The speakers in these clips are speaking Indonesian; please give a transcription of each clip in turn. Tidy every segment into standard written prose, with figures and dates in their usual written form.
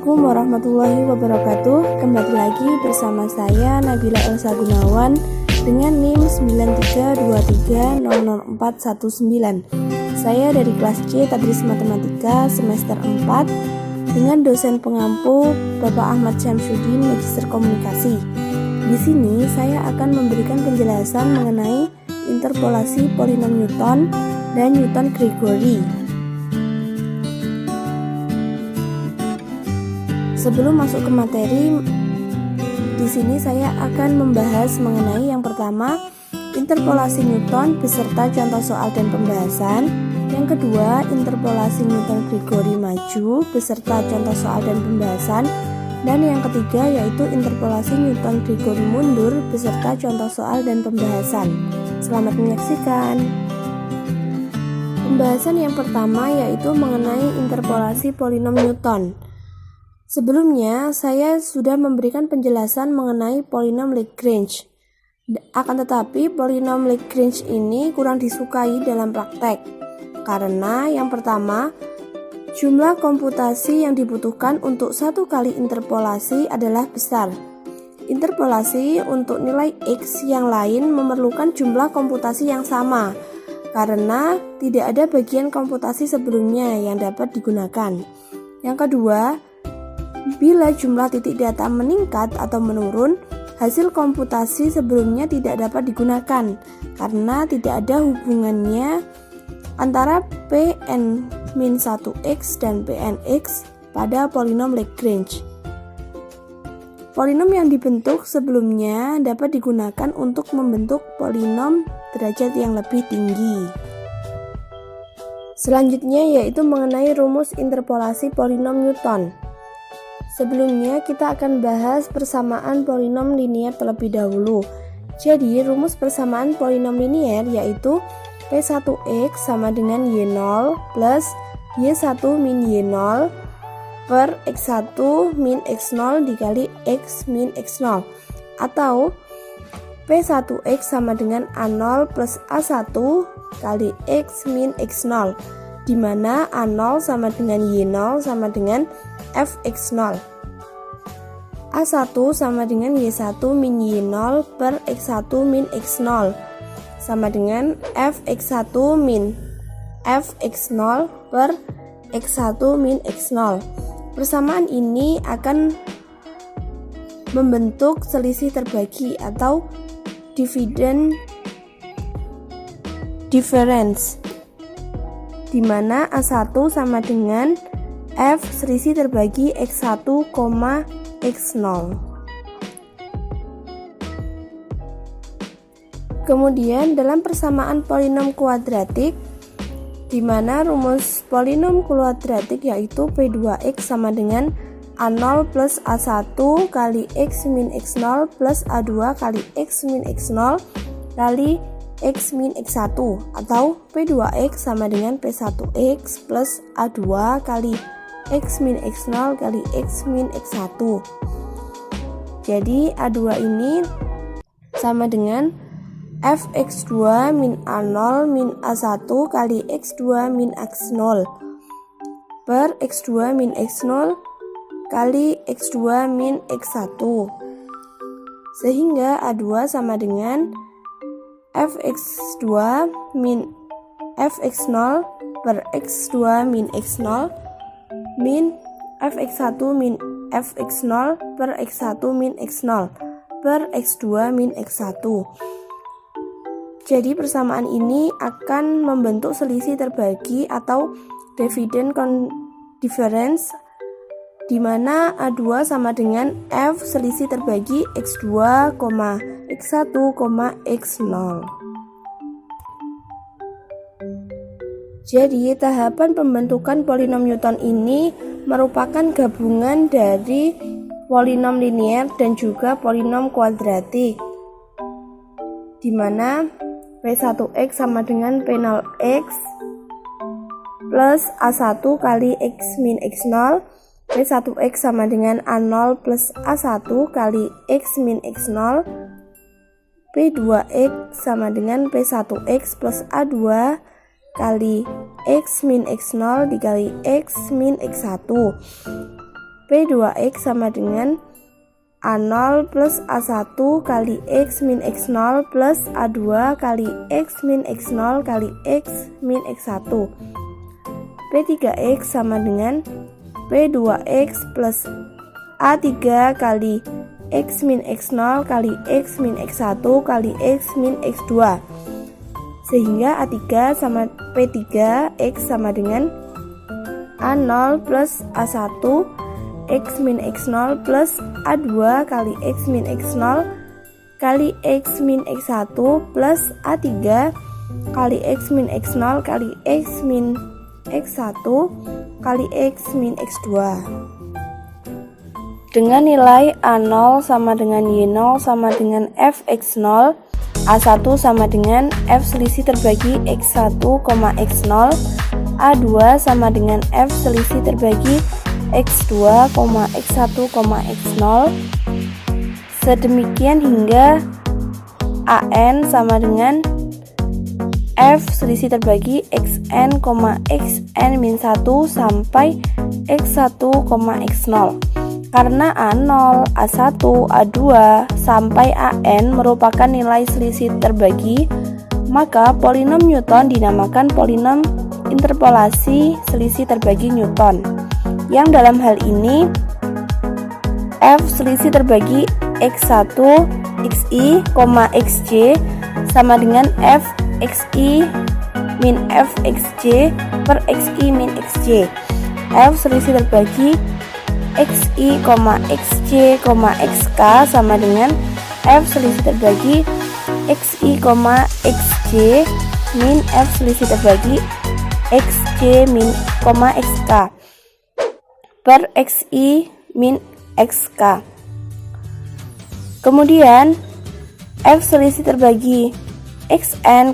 Assalamualaikum warahmatullahi wabarakatuh. Kembali lagi bersama saya Nabila Elsa Gunawan dengan NIM 9323004119. Saya dari kelas C Tadris Matematika semester 4 dengan dosen pengampu Bapak Ahmad Syamsuddin, Magister Komunikasi. Di sini saya akan memberikan penjelasan mengenai interpolasi polinom Newton dan Newton-Gregory. Sebelum masuk ke materi, di sini saya akan membahas mengenai yang pertama, interpolasi Newton beserta contoh soal dan pembahasan. Yang kedua, interpolasi Newton-Gregory maju beserta contoh soal dan pembahasan. Dan yang ketiga yaitu interpolasi Newton-Gregory mundur beserta contoh soal dan pembahasan. Selamat menyaksikan. Pembahasan yang pertama yaitu mengenai interpolasi polinom Newton. Sebelumnya, saya sudah memberikan penjelasan mengenai polinom Lagrange. Akan tetapi, polinom Lagrange ini kurang disukai dalam praktek. Karena yang pertama, jumlah komputasi yang dibutuhkan untuk satu kali interpolasi adalah besar. Interpolasi untuk nilai X yang lain memerlukan jumlah komputasi yang sama, karena tidak ada bagian komputasi sebelumnya yang dapat digunakan. Yang kedua, bila jumlah titik data meningkat atau menurun, hasil komputasi sebelumnya tidak dapat digunakan karena tidak ada hubungannya antara Pn-1x dan Pnx pada polinom Lagrange. Polinom yang dibentuk sebelumnya dapat digunakan untuk membentuk polinom derajat yang lebih tinggi. Selanjutnya yaitu mengenai rumus interpolasi polinom Newton. Sebelumnya kita akan bahas persamaan polinom linier terlebih dahulu. Jadi rumus persamaan polinom linier yaitu P1x sama dengan Y0 plus Y1 min Y0 per X1 min X0 dikali X min X0, atau P1x sama dengan A0 plus A1 kali X min X0, di mana A0 sama dengan Y0 sama dengan Fx0. A1 sama dengan Y1 min Y0 per X1 min X0 sama dengan Fx1 min Fx0 per X1 min X0. Persamaan ini akan membentuk selisih terbagi atau dividend difference, di mana A1 sama dengan F selisih terbagi X1, X0. Kemudian dalam persamaan polinom kuadratik, di mana rumus polinom kuadratik yaitu P2x sama dengan A0 plus A1 kali X min X0 plus A2 kali X min X0 kali X min X1, atau P2x sama dengan P1x plus A2 kali X min X0 kali X min X1. Jadi A2 ini sama dengan Fx2 min A0 min A1 kali X2 min X0 per X2 min X0 kali X2 min X1. Sehingga A2 sama dengan Fx2 min Fx0 per X2 min X0 min Fx1 min Fx0 per X1 min X0 per X2 min X1. Jadi persamaan ini akan membentuk selisih terbagi atau dividend difference, di mana A2 sama dengan F selisih terbagi X2, X1, X0. Jadi, tahapan pembentukan polinom Newton ini merupakan gabungan dari polinom linier dan juga polinom kuadratik, di mana P1x sama dengan P0x plus A1 kali X min X0, P1x sama dengan A0 plus A1 kali X min X0, P2x sama dengan P1x plus A2 kali X min X0 dikali X min X1. P2X sama dengan A0 plus A1 kali X min X0 plus A2 kali X min X0 kali X min X1. P3X sama dengan P2X plus A3 kali X min X0 kali X min X1 kali X min X2. Sehingga A3 sama P3X sama dengan A0 plus A1 X min X0 plus A2 kali X min X0 kali X min X1 plus A3 kali X min X0 kali X min X1 kali X min X2. Dengan nilai A0 sama dengan Y0 sama dengan Fx0, A1 sama dengan F selisih terbagi X1, X0, A2 sama dengan F selisih terbagi X2, X1, X0. Sedemikian hingga AN sama dengan F selisih terbagi Xn, Xn min 1 sampai X1, X0. Karena A0, A1, A2 sampai AN merupakan nilai selisih terbagi, maka polinom Newton dinamakan polinom interpolasi selisih terbagi Newton, yang dalam hal ini F selisih terbagi X1 Xi, Xj sama dengan F Xi min F Xj per Xi min Xj. F selisih terbagi Xi, Xj, Xk sama dengan F selisih terbagi Xi, Xj min F selisih terbagi Xj min, Xk per Xi min Xk. Kemudian F selisih terbagi Xn,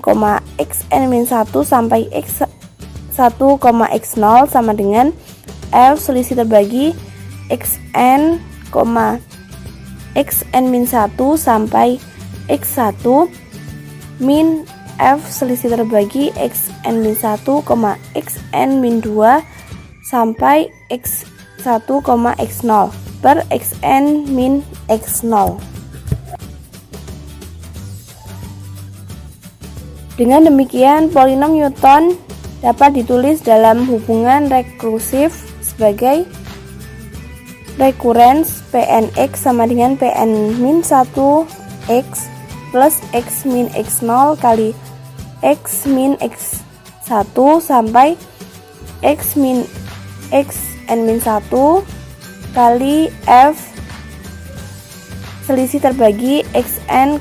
Xn min 1 sampai X1, X0 sama dengan F selisih terbagi Xn, Xn min 1 sampai X1 min F selisih terbagi Xn min 1, Xn min 2 sampai X1, X0 per Xn min X0. Dengan demikian, polinom Newton dapat ditulis dalam hubungan rekursif sebagai rekurens Pnx sama dengan Pn min 1 X plus X min X0 kali X min X1 sampai X min Xn min 1 kali F selisih terbagi Xn,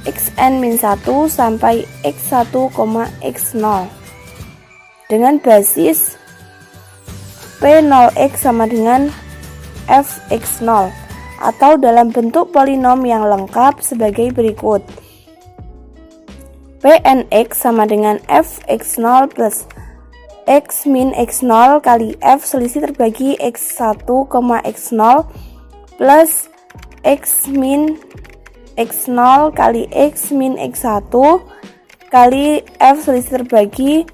Xn min 1 sampai X1, X0 dengan basis P0x sama dengan Fx0 atau dalam bentuk polinom yang lengkap sebagai berikut. Pnx sama dengan Fx0 plus X min X0 kali F selisih terbagi X1, X0 plus X min X0 kali X min X1 kali F selisih terbagi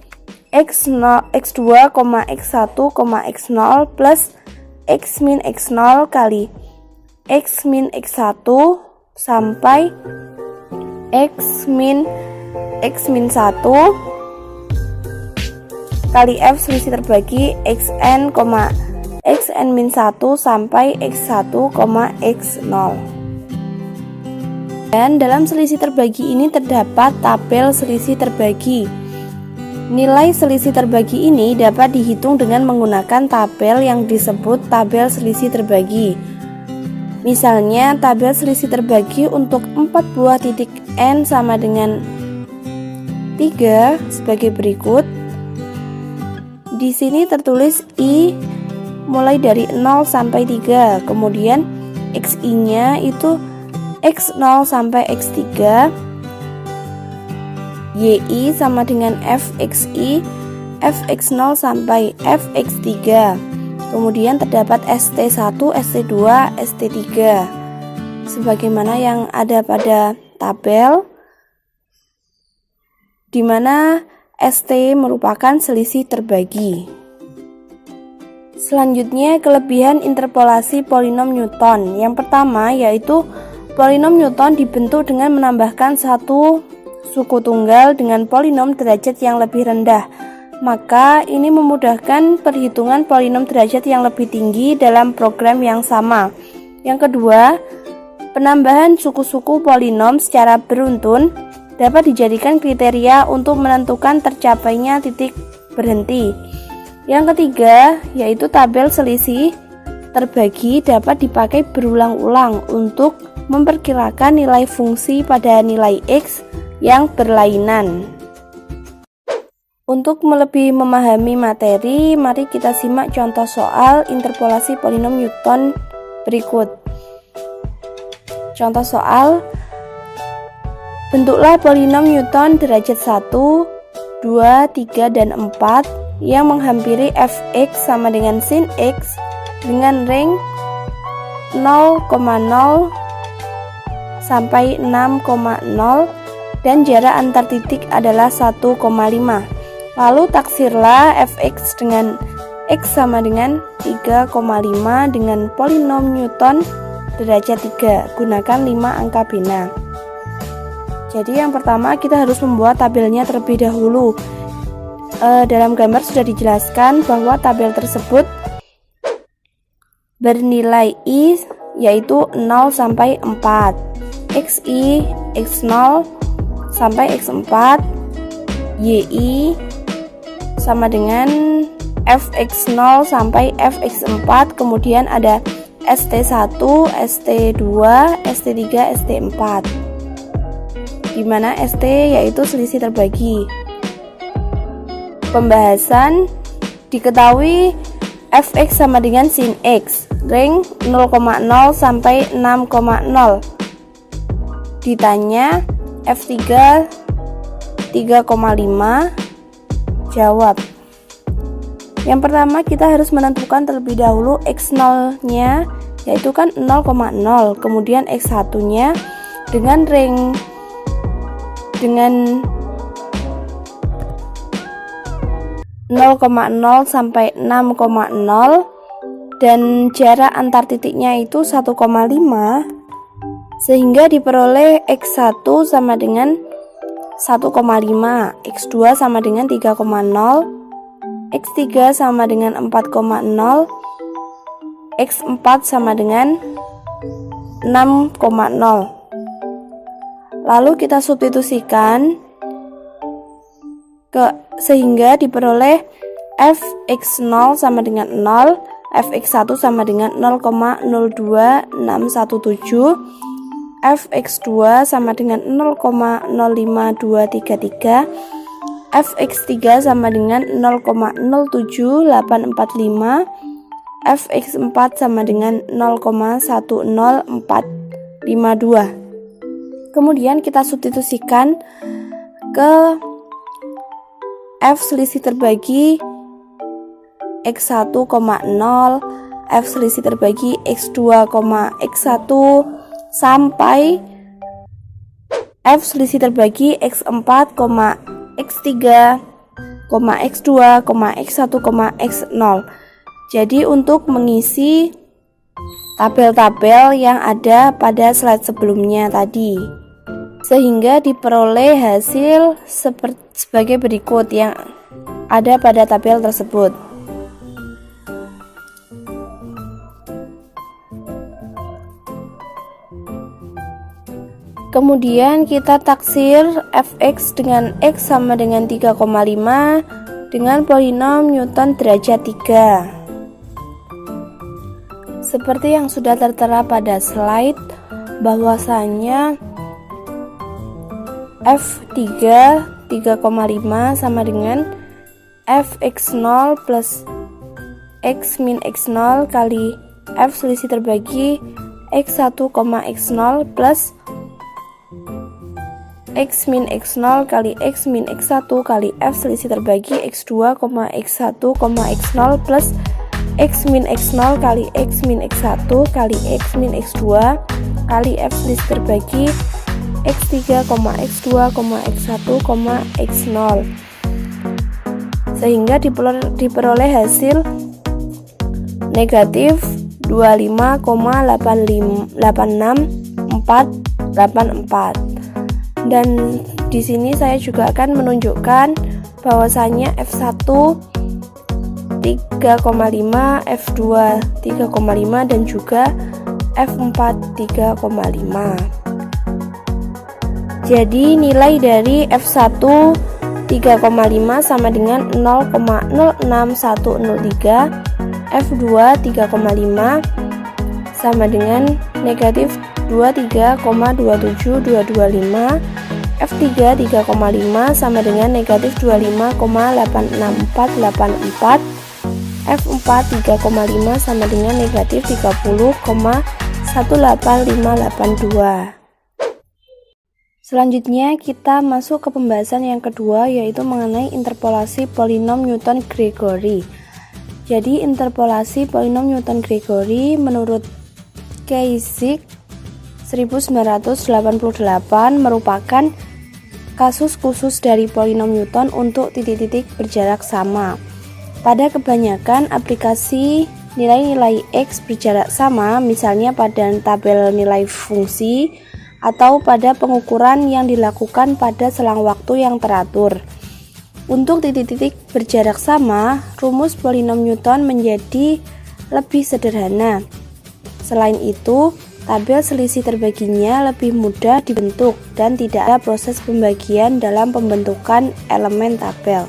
X2, X1, X0 plus X min X0 kali X min X1 sampai X min 1 kali F selisih terbagi Xn, Xn min 1 sampai X1, X0. Dan dalam selisih terbagi ini terdapat tabel selisih terbagi. Nilai selisih terbagi ini dapat dihitung dengan menggunakan tabel yang disebut tabel selisih terbagi. Misalnya, tabel selisih terbagi untuk 4 buah titik N sama dengan 3 sebagai berikut. Di sini tertulis I mulai dari 0 sampai 3, kemudian XI-nya itu X0 sampai X3, YI sama dengan FXI, FX0 sampai FX3. Kemudian terdapat ST1, ST2, ST3 sebagaimana yang ada pada tabel, di mana ST merupakan selisih terbagi. Selanjutnya, kelebihan interpolasi polinom Newton. Yang pertama yaitu polinom Newton dibentuk dengan menambahkan satu suku tunggal dengan polinom derajat yang lebih rendah. Maka ini memudahkan perhitungan polinom derajat yang lebih tinggi dalam program yang sama. Yang kedua, penambahan suku-suku polinom secara beruntun dapat dijadikan kriteria untuk menentukan tercapainya titik berhenti. Yang ketiga, yaitu tabel selisih terbagi dapat dipakai berulang-ulang untuk memperkirakan nilai fungsi pada nilai X yang berlainan. Untuk lebih memahami materi, mari kita simak contoh soal interpolasi polinom Newton berikut. Contoh soal, bentuklah polinom Newton derajat 1, 2, 3, dan 4 yang menghampiri fx sama dengan sin x dengan range 0,0 sampai 6,0 dan jarak antar titik adalah 1,5. Lalu taksirlah fx dengan x sama dengan 3,5 dengan polinom Newton derajat 3. Gunakan 5 angka bina. Jadi yang pertama kita harus membuat tabelnya terlebih dahulu. Dalam gambar sudah dijelaskan bahwa tabel tersebut bernilai I yaitu 0 sampai 4, XI, X0 sampai X4, YI sama dengan Fx0 sampai Fx4, kemudian ada ST1, ST2, ST3, ST4, di mana ST yaitu selisih terbagi. Pembahasan, diketahui fx sama dengan sin x, range 0,0 sampai 6,0. Ditanya f3 3,5, jawab. Yang pertama kita harus menentukan terlebih dahulu x0 nya yaitu kan 0,0, kemudian x1 nya dengan range dengan 0,0 sampai 6,0 dan jarak antar titiknya itu 1,5, sehingga diperoleh x1 sama dengan 1,5, x2 sama dengan 3,0, x3 sama dengan 4,0, x4 sama dengan 6,0. Lalu kita substitusikan sehingga diperoleh fx0 sama dengan 0, fx1 sama dengan 0,02617, fx2 sama dengan 0,05233, fx3 sama dengan 0,07845, fx4 sama dengan 0,10452. Kemudian kita substitusikan ke f selisih terbagi x1, 0, f selisih terbagi x2, x1 sampai f selisih terbagi x4, x3, x2, x1, x0. Jadi untuk mengisi tabel-tabel yang ada pada slide sebelumnya tadi, sehingga diperoleh hasil sebagai berikut yang ada pada tabel tersebut. Kemudian kita taksir fx dengan x sama dengan 3,5 dengan polinom Newton derajat 3. Seperti yang sudah tertera pada slide, bahwasanya f3 3,5 sama dengan fx0 plus x min x0 kali f selisih terbagi x1, x0 plus x min x0 kali x min x1 kali f selisih terbagi x2, x1, x0 plus x min x0 kali x min x1 kali x min x2 kali f selisih terbagi x3, x2, x1, x0, sehingga diperoleh hasil negatif 25,86484. Dan di sini saya juga akan menunjukkan bahwasanya F1 3,5, F2 3,5 dan juga F4 3,5. Jadi nilai dari F1 3,5 sama dengan 0,06103, F2 3,5 sama dengan negatif 23,27225, F3 3,5 sama dengan negatif 25,86484, F4 3,5 sama dengan negatif 30,18582. Selanjutnya kita masuk ke pembahasan yang kedua, yaitu mengenai interpolasi polinom Newton-Gregory. Jadi interpolasi polinom Newton-Gregory menurut Kreyszig 1988 merupakan kasus khusus dari polinom Newton untuk titik-titik berjarak sama. Pada kebanyakan aplikasi nilai-nilai X berjarak sama, misalnya pada tabel nilai fungsi atau pada pengukuran yang dilakukan pada selang waktu yang teratur. Untuk titik-titik berjarak sama, rumus polinom Newton menjadi lebih sederhana. Selain itu, tabel selisih terbaginya lebih mudah dibentuk dan tidak ada proses pembagian dalam pembentukan elemen tabel.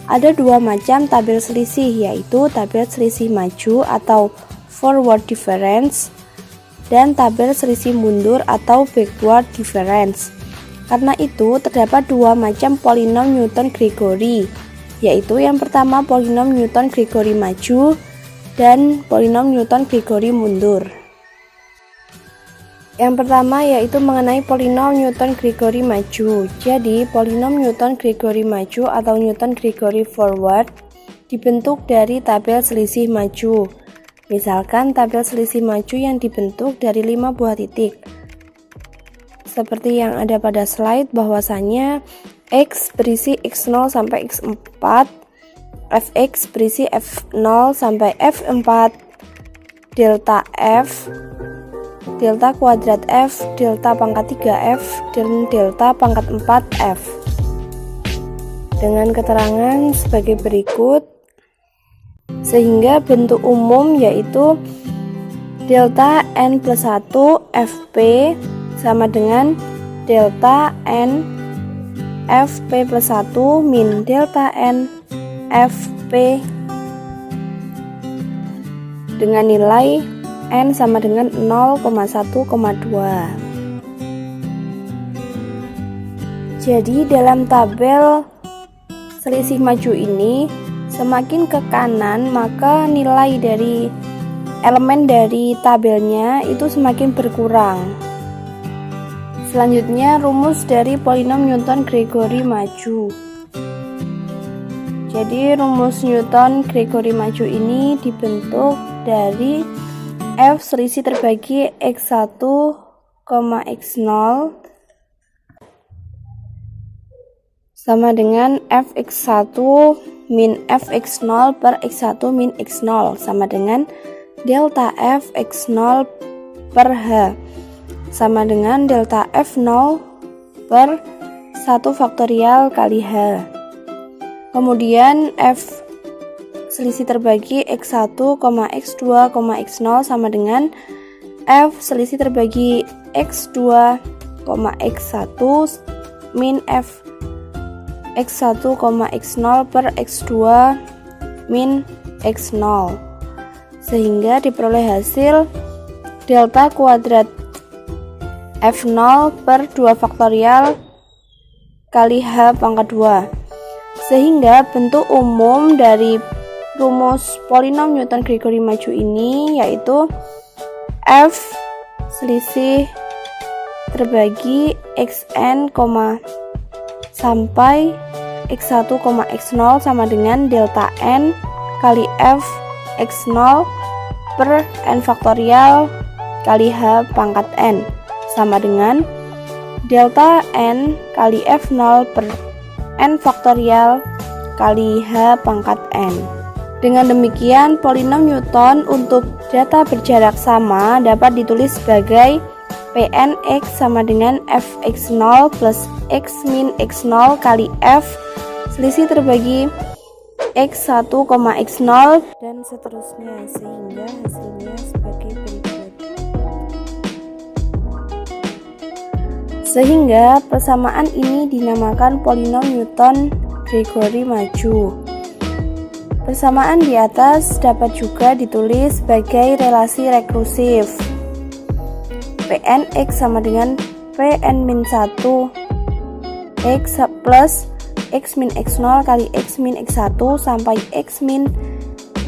Ada dua macam tabel selisih, yaitu tabel selisih maju atau forward difference dan tabel selisih mundur atau backward difference. Karena itu, terdapat dua macam polinom Newton-Gregory, yaitu yang pertama polinom Newton-Gregory maju dan polinom Newton-Gregory mundur. Yang pertama yaitu mengenai polinom Newton-Gregory maju. Jadi, polinom Newton-Gregory maju atau Newton-Gregory forward dibentuk dari tabel selisih maju. Misalkan tabel selisih maju yang dibentuk dari 5 buah titik. Seperti yang ada pada slide, bahwasanya X berisi X0 sampai X4, Fx berisi F0 sampai F4, delta F, delta kuadrat F, delta pangkat 3F, dan delta pangkat 4F. Dengan keterangan sebagai berikut, sehingga bentuk umum yaitu delta n plus 1 Fp sama dengan delta n Fp plus 1 min delta n Fp dengan nilai n sama dengan 0,1,2. Jadi dalam tabel selisih maju ini, semakin ke kanan maka nilai dari elemen dari tabelnya itu semakin berkurang. Selanjutnya rumus dari polinom Newton-Gregory maju. Jadi rumus Newton-Gregory maju ini dibentuk dari F selisih terbagi X1, X0 sama dengan Fx1 min Fx0 per X1 min X0 sama dengan delta F X0 per H sama dengan delta F0 per 1 faktorial kali H. Kemudian F selisih terbagi X1, X2, X0 sama dengan F selisih terbagi X2, X1 min F X1, X0 per X2 min X0, sehingga diperoleh hasil delta kuadrat F0 per 2 faktorial kali H pangkat 2, sehingga bentuk umum dari rumus polinom Newton-Gregory maju ini yaitu F selisih terbagi Xn, sampai X1, X0 sama dengan delta N kali F X0 per N faktorial kali H pangkat N sama dengan delta N kali F0 per N faktorial kali H pangkat N. Dengan demikian, polinom Newton untuk data berjarak sama dapat ditulis sebagai Pn x sama dengan fx0 plus x min x0 kali f selisih terbagi x1, x0 dan seterusnya, sehingga hasilnya sebagai berikut. Sehingga persamaan ini dinamakan polinom Newton-Gregory maju. Persamaan di atas dapat juga ditulis sebagai relasi rekursif. Pn x sama dengan Pn-1 x plus x min x0 kali x min x1 sampai x min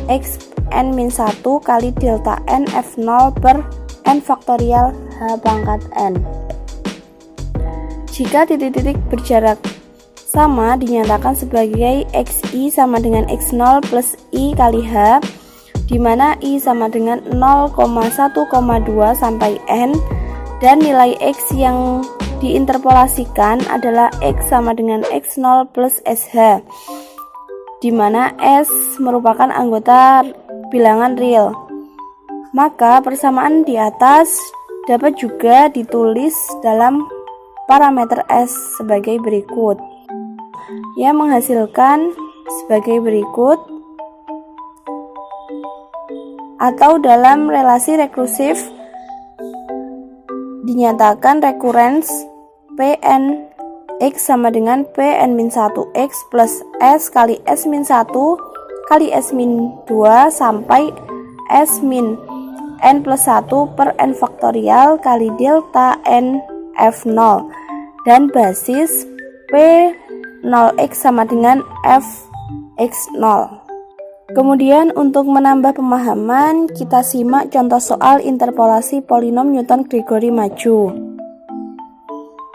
xn-1 kali delta n f0 per n faktorial h pangkat n. Jika titik-titik berjarak sama dinyatakan sebagai xi sama dengan x0 plus i kali h, di mana i sama dengan 0,1,2 sampai n dan nilai x yang diinterpolasikan adalah x sama dengan x0 plus sh, di mana s merupakan anggota bilangan real. Maka persamaan di atas dapat juga ditulis dalam parameter s sebagai berikut, yang menghasilkan sebagai berikut, atau dalam relasi rekursif dinyatakan rekurens Pn x sama dengan Pn-1x plus s kali s-1 kali s-2 sampai s-n plus 1 per n faktorial kali delta n f0 dan basis P0x sama dengan fx0. Kemudian untuk menambah pemahaman, kita simak contoh soal interpolasi polinom Newton-Gregory maju.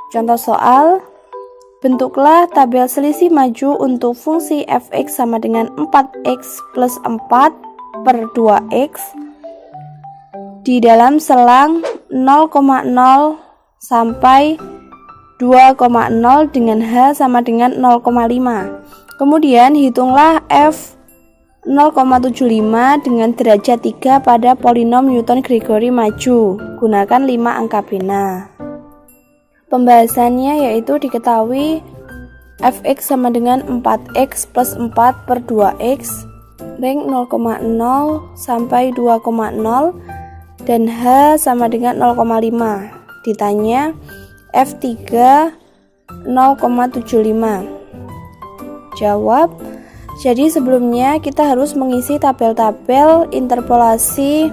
Contoh soal, bentuklah tabel selisih maju untuk fungsi fx sama dengan 4x plus 4 per 2x di dalam selang 0,0 sampai 2,0 dengan h sama dengan 0,5. Kemudian hitunglah f 0,75 dengan derajat 3 pada polinom Newton-Gregory maju. Gunakan 5 angka bina. Pembahasannya yaitu diketahui fx sama dengan 4x plus 4 per 2x ring 0,0 sampai 2,0 dan h sama dengan 0,5. Ditanya f3 0,75. Jawab, jadi sebelumnya kita harus mengisi tabel-tabel interpolasi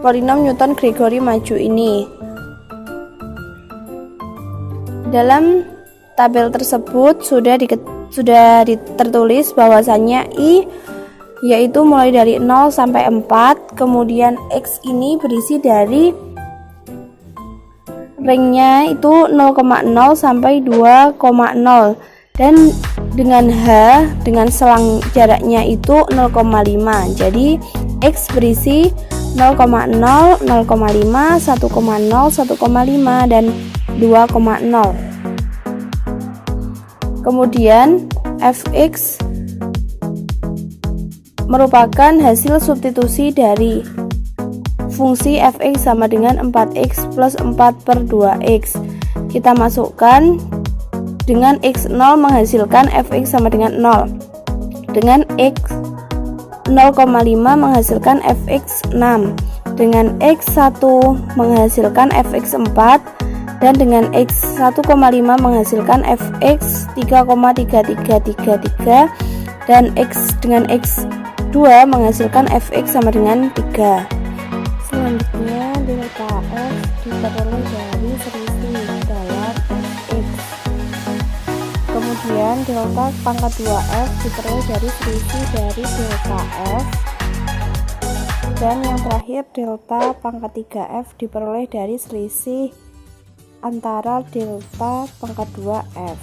polinom Newton-Gregory maju ini. Dalam tabel tersebut sudah tertulis bahwasannya i yaitu mulai dari 0 sampai 4, kemudian x ini berisi dari ringnya itu 0,0 sampai 2,0 dan dengan h dengan selang jaraknya itu 0,5. Jadi x berisi 0,0, 0,5, 1,0, 1,5 dan 2,0. Kemudian fx merupakan hasil substitusi dari fungsi fx sama dengan 4x plus 4 per 2x. Kita masukkan dengan x0 menghasilkan fx sama dengan 0. Dengan x 0,5 menghasilkan fx6. Dengan x1 menghasilkan fx4 dan dengan x1,5 menghasilkan fx 3,3333 dan dengan x2 menghasilkan fx sama dengan 3. Selanjutnya delta f diperoleh dari selisih dalam fx. Kemudian delta pangkat 2f diperoleh dari selisih dari delta f. Dan yang terakhir delta pangkat 3f diperoleh dari selisih antara delta pangkat 2f.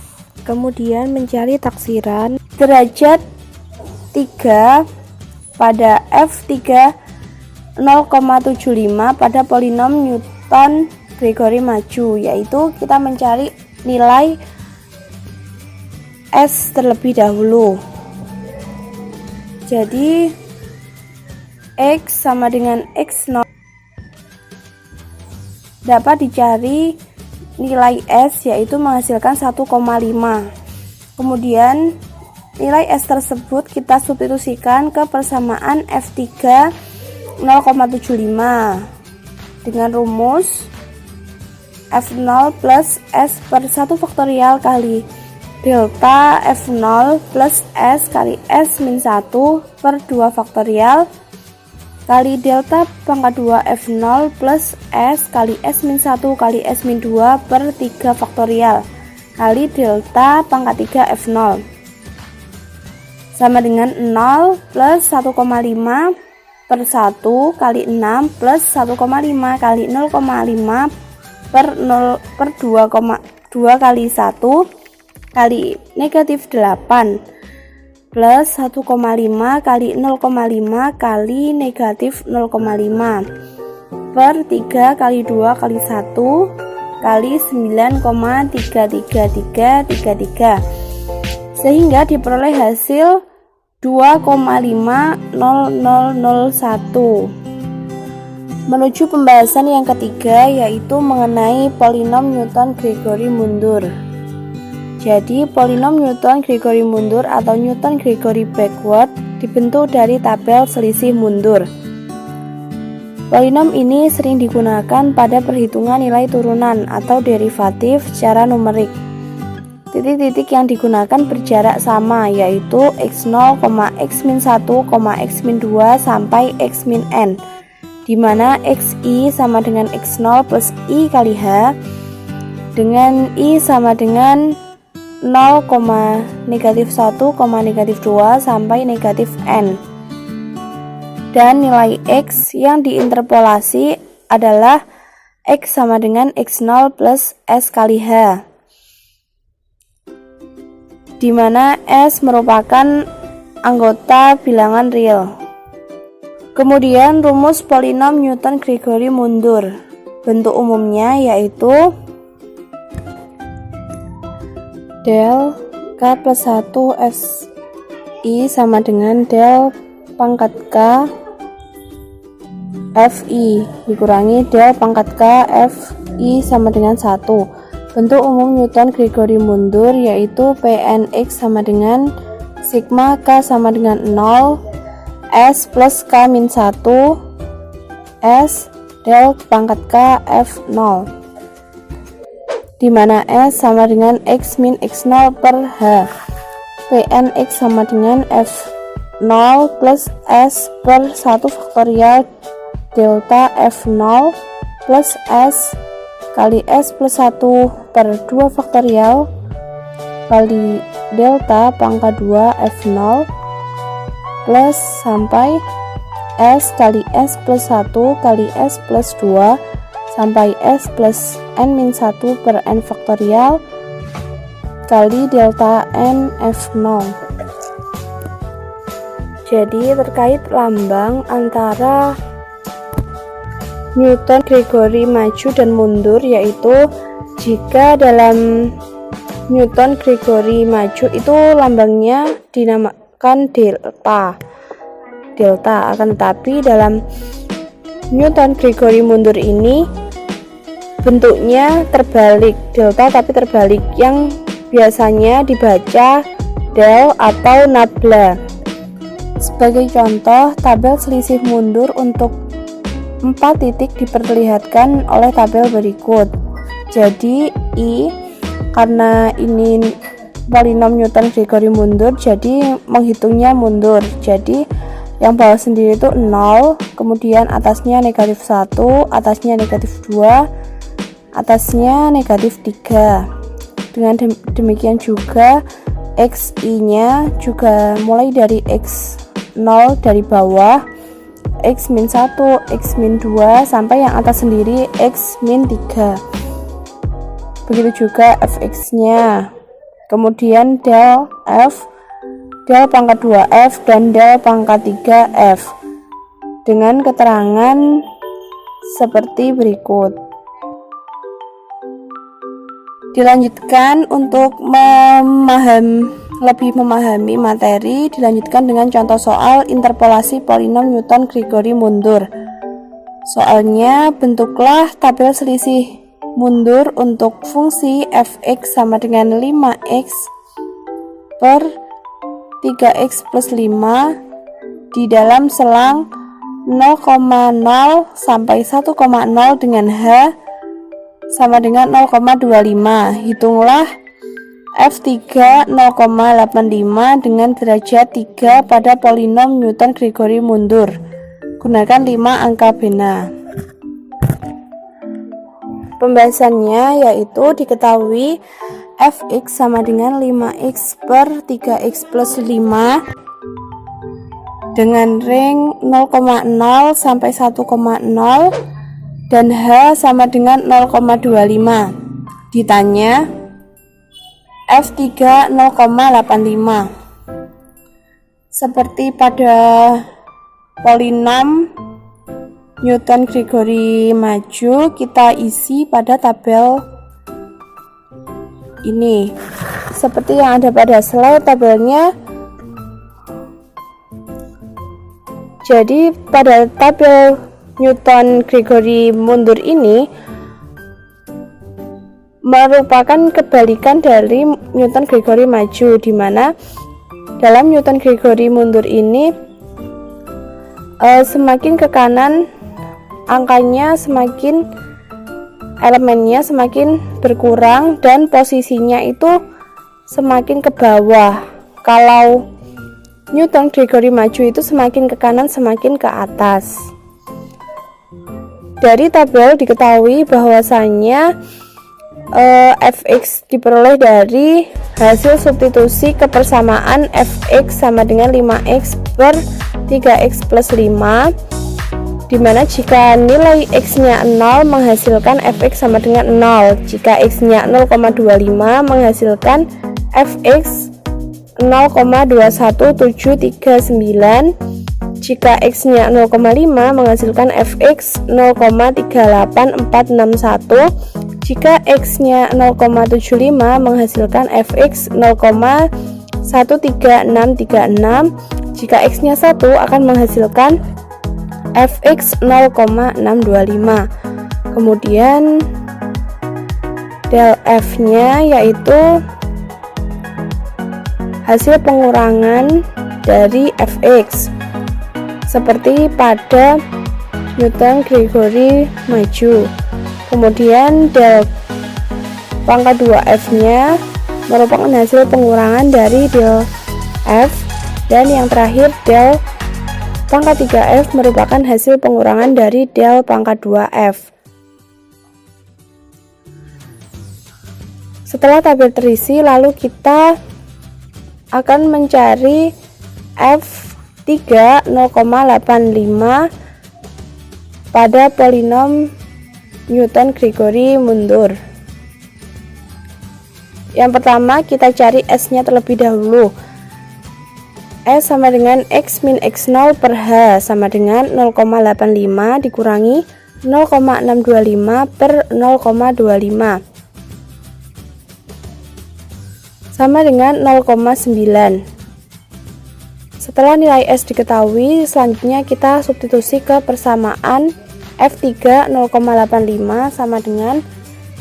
Kemudian mencari taksiran derajat 3 pada f3 0,75 pada polinom Newton-Gregory maju, yaitu kita mencari nilai s terlebih dahulu. Jadi X sama dengan X0 dapat dicari nilai S, yaitu menghasilkan 1,5. Kemudian nilai S tersebut kita substitusikan ke persamaan F3 0,75 dengan rumus F0 plus S per 1 faktorial kali delta F0 plus S kali S min 1 per 2 faktorial kali delta pangkat 2 F0 plus S kali S min 1 kali S min 2 per 3 faktorial kali delta pangkat 3 F0 sama dengan 0 plus 1,5 per 1 kali 6 plus 1,5 kali 0,5 per 0 per 2 kali 1 kali negatif 8 plus 1,5 kali 0,5 kali negatif 0,5 per 3 kali 2 kali 1 kali 9,33333 sehingga diperoleh hasil 2,50001. Menuju pembahasan yang ketiga, yaitu mengenai polinom Newton-Gregory mundur. Jadi polinom Newton-Gregory mundur atau Newton-Gregory backward dibentuk dari tabel selisih mundur. Polinom ini sering digunakan pada perhitungan nilai turunan atau derivatif secara numerik. Titik-titik yang digunakan berjarak sama, yaitu x0, x-1, x-2 sampai x-n, di mana xi sama dengan x0 plus i kali h, dengan i sama dengan 0, negatif 1, negatif 2 sampai negatif n. Dan nilai x yang diinterpolasi adalah x sama dengan x0 plus s kali h, di mana s merupakan anggota bilangan real. Kemudian rumus polinom Newton-Gregory mundur. Bentuk umumnya yaitu del K plus 1 Fi sama dengan del pangkat K Fi dikurangi del pangkat K Fi sama dengan 1. Bentuk umum Newton-Gregory mundur yaitu Pnx sama dengan sigma K sama dengan 0 S plus K min 1 S del pangkat K F0, di mana S sama dengan X min X0 per H. Pnx sama dengan F0 plus S per 1 faktorial delta F0 plus S kali S plus 1 per 2 faktorial kali delta pangkat 2 F0 plus sampai S kali S plus 1 kali S plus 2 sampai S plus N min 1 per N faktorial kali delta N F0. Jadi terkait lambang antara Newton-Gregory maju dan mundur, yaitu jika dalam Newton-Gregory maju itu lambangnya dinamakan delta, akan tetapi dalam Newton-Gregory mundur ini bentuknya terbalik, delta tapi terbalik, yang biasanya dibaca del atau nabla. Sebagai contoh, tabel selisih mundur untuk 4 titik diperlihatkan oleh tabel berikut. Jadi I, karena ini polinom Newton-Gregory mundur, jadi menghitungnya mundur. Jadi yang bawah sendiri itu 0, kemudian atasnya negatif 1, atasnya negatif 2, atasnya negatif 3. Dengan demikian juga xi nya juga mulai dari x0 dari bawah, x min 1, x min 2 sampai yang atas sendiri x min 3. Begitu juga fx nya, kemudian del f, del pangkat 2f dan del pangkat 3f dengan keterangan seperti berikut. Dilanjutkan untuk memahami lebih memahami materi, dilanjutkan dengan contoh soal interpolasi polinom Newton-Gregory mundur. Soalnya, bentuklah tabel selisih mundur untuk fungsi fx sama dengan 5x per 3x plus 5 di dalam selang 0,0 sampai 1,0 dengan H sama dengan 0,25. Hitunglah F3 0,85 dengan derajat 3 pada polinom Newton-Gregory mundur. Gunakan 5 angka bena. Pembahasannya yaitu diketahui fx sama dengan 5x per 3x plus 5 dengan ring 0,0 sampai 1,0 dan H sama dengan 0,25. Ditanya F3 0,85. Seperti pada polinom Newton-Gregory maju, kita isi pada tabel ini. Seperti yang ada pada slide tabelnya. Jadi pada tabel Newton-Gregory mundur ini merupakan kebalikan dari Newton-Gregory maju, di mana dalam Newton-Gregory mundur ini semakin ke kanan angkanya semakin elemennya semakin berkurang dan posisinya itu semakin ke bawah. Kalau Newton-Gregory maju itu semakin ke kanan semakin ke atas. Dari tabel diketahui bahwasannya fx diperoleh dari hasil substitusi kepersamaan fx sama dengan 5x per 3x plus 5, dimana jika nilai x-nya 0 menghasilkan fx sama dengan 0, jika x-nya 0,25 menghasilkan fx 0,21739, jika x-nya 0,5 menghasilkan fx 0,38461, jika x-nya 0,75 menghasilkan fx 0,13636, jika x-nya 1 akan menghasilkan fx 0,625. Kemudian del f-nya yaitu hasil pengurangan dari fx seperti pada Newton-Gregory maju. Kemudian del pangkat 2f nya merupakan hasil pengurangan dari del f, dan yang terakhir del pangkat 3f merupakan hasil pengurangan dari del pangkat 2f. Setelah tabel terisi, lalu kita akan mencari F3 0,85 pada polinom Newton-Gregory mundur. Yang pertama kita cari S-nya terlebih dahulu. S sama dengan X min X0 per H sama dengan 0,85 dikurangi 0,625 per 0,25 sama dengan 0,9. Setelah nilai S diketahui, selanjutnya kita substitusi ke persamaan F3 0,85 sama dengan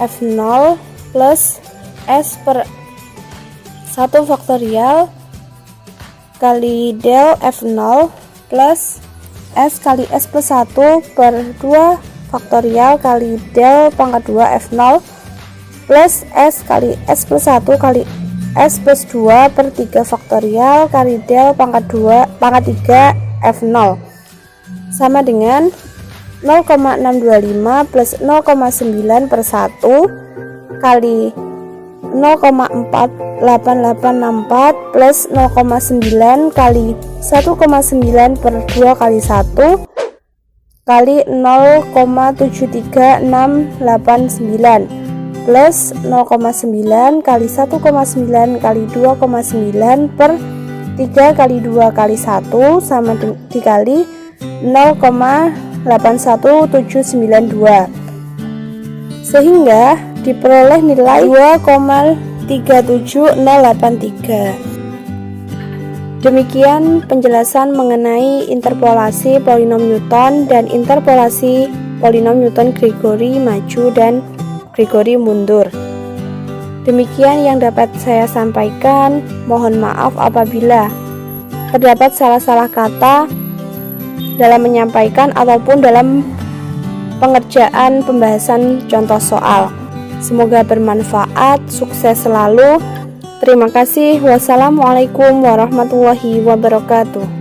F0 plus S per 1 faktorial kali del F0 plus S kali S plus 1 per 2 faktorial kali del pangkat 2 F0 plus S kali S plus 1 kali S plus 2 per 3 faktorial kali del pangkat 3 F0 sama dengan 0,625 plus 0,9 per 1 kali 0,48864 plus 0,9 kali 1,9 per 2 kali 1 kali 0,73689 plus 0,9 kali 1,9 kali 2,9 per 3 kali 2 kali 1 sama dikali 0,81792, sehingga diperoleh nilai 2,37083. Demikian penjelasan mengenai interpolasi polinom Newton dan interpolasi polinom Newton Gregory maju dan Gregory mundur. Demikian yang dapat saya sampaikan. Mohon maaf apabila terdapat salah-salah kata dalam menyampaikan ataupun dalam pengerjaan pembahasan contoh soal. Semoga bermanfaat, sukses selalu. Terima kasih. Wassalamualaikum warahmatullahi wabarakatuh.